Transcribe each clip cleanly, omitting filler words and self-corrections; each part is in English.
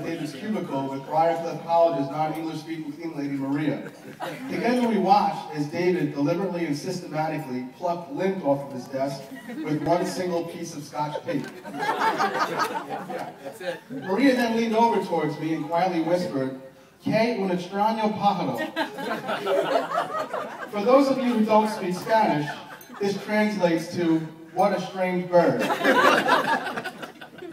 David's cubicle with Briarcliff College's non-English speaking clean lady, Maria. Together we watched as David deliberately and systematically plucked lint off of his desk with one single piece of Scotch tape. Yeah, that's it. Maria then leaned over towards me and quietly whispered, "Que un extraño pájaro." For those of you who don't speak Spanish, this translates to, "What a strange bird."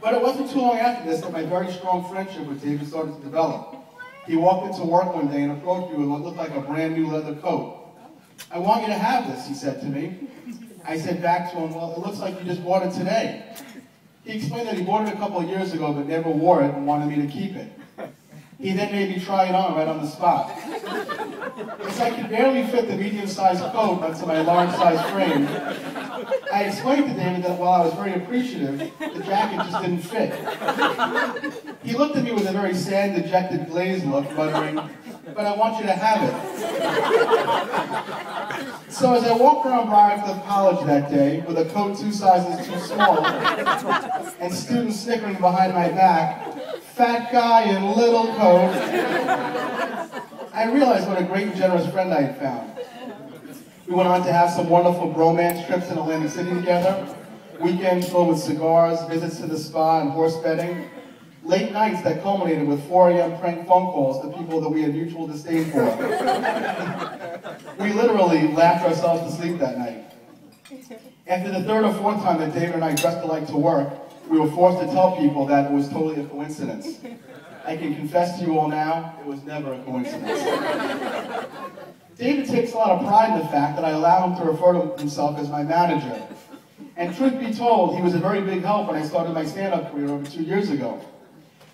But it wasn't too long after this that my very strong friendship with David started to develop. He walked into work one day and approached me with what looked like a brand new leather coat. "I want you to have this," he said to me. I said back to him, "Well, it looks like you just bought it today." He explained that he bought it a couple of years ago but never wore it and wanted me to keep it. He then made me try it on right on the spot. As I could barely fit the medium-sized coat onto my large-sized frame, I explained to David that while I was very appreciative, the jacket just didn't fit. He looked at me with a very sad, dejected, glazed look, muttering, "But I want you to have it." So as I walked around Briarcliff College that day, with a coat 2 sizes too small, and students snickering behind my back, "Fat guy in little coat," I realized what a great and generous friend I had found. We went on to have some wonderful bromance trips in Atlantic City together, weekends filled with cigars, visits to the spa, and horse betting, late nights that culminated with 4 a.m. prank phone calls to people that we had mutual disdain for. We literally laughed ourselves to sleep that night. After the 3rd or 4th time that David and I dressed alike to work, we were forced to tell people that it was totally a coincidence. I can confess to you all now, it was never a coincidence. David takes a lot of pride in the fact that I allow him to refer to himself as my manager. And truth be told, he was a very big help when I started my stand-up career over 2 years ago.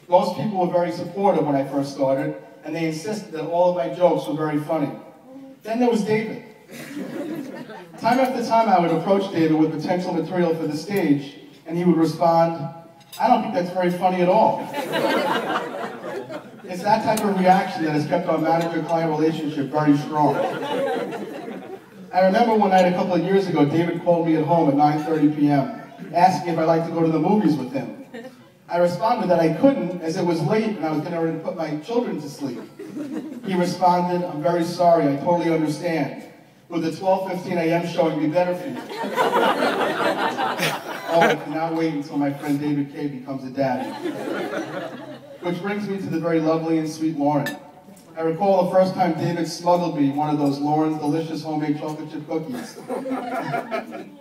Most people were very supportive when I first started, and they insisted that all of my jokes were very funny. Then there was David. Time after time I would approach David with potential material for the stage, and he would respond, "I don't think that's very funny at all." It's that type of reaction that has kept our manager-client relationship very strong. I remember one night a couple of years ago, David called me at home at 9:30 p.m., asking if I'd like to go to the movies with him. I responded that I couldn't, as it was late and I was getting ready to put my children to sleep. He responded, "I'm very sorry, I totally understand. Would the 12:15 a.m. showing be better for you?" Oh, I cannot wait until my friend David K. becomes a daddy. Which brings me to the very lovely and sweet Lauren. I recall the first time David smuggled me one of those Lauren's delicious homemade chocolate chip cookies.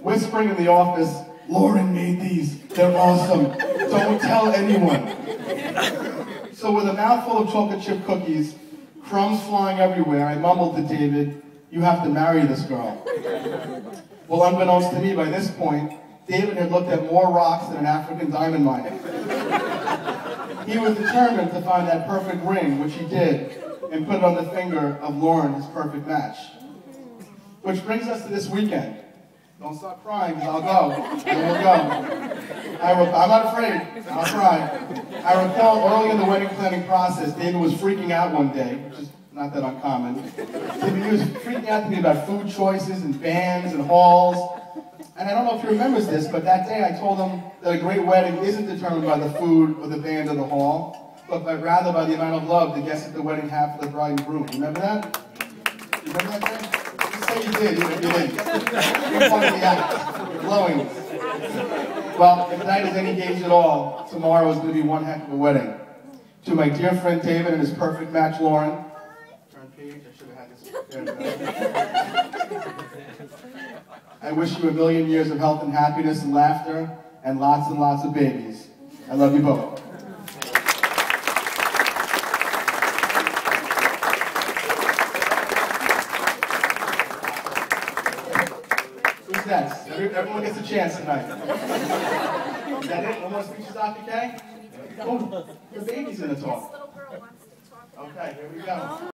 Whispering in the office, "Lauren made these, they're awesome, don't tell anyone." So with a mouthful of chocolate chip cookies, crumbs flying everywhere, I mumbled to David, "You have to marry this girl." Well, unbeknownst to me by this point, David had looked at more rocks than an African diamond miner. He was determined to find that perfect ring, which he did, and put it on the finger of Lauren, his perfect match. Which brings us to this weekend. Don't stop crying, because I'll go. I will go. I'm not afraid. I'll try. I recall early in the wedding planning process, David was freaking out one day, which is not that uncommon. He was freaking out to me about food choices and bands and halls. And I don't know if he remembers this, but that day I told him that a great wedding isn't determined by the food or the band or the hall, but rather by the amount of love the guests at the wedding have for the bride and groom. Remember that? You remember that day? Just say you did, even if you didn't. You're part of the act. You're glowing. Well, if that is any gauge at all, tomorrow is going to be one heck of a wedding. To my dear friend David and his perfect match, Lauren. Turn page, I should have had this. I wish you a million years of health and happiness and laughter and lots of babies. I love you both. Who's next? Everyone gets a chance tonight. Is that it? No more speeches, Dr. K? Oh, your baby's going to talk. Okay, here we go.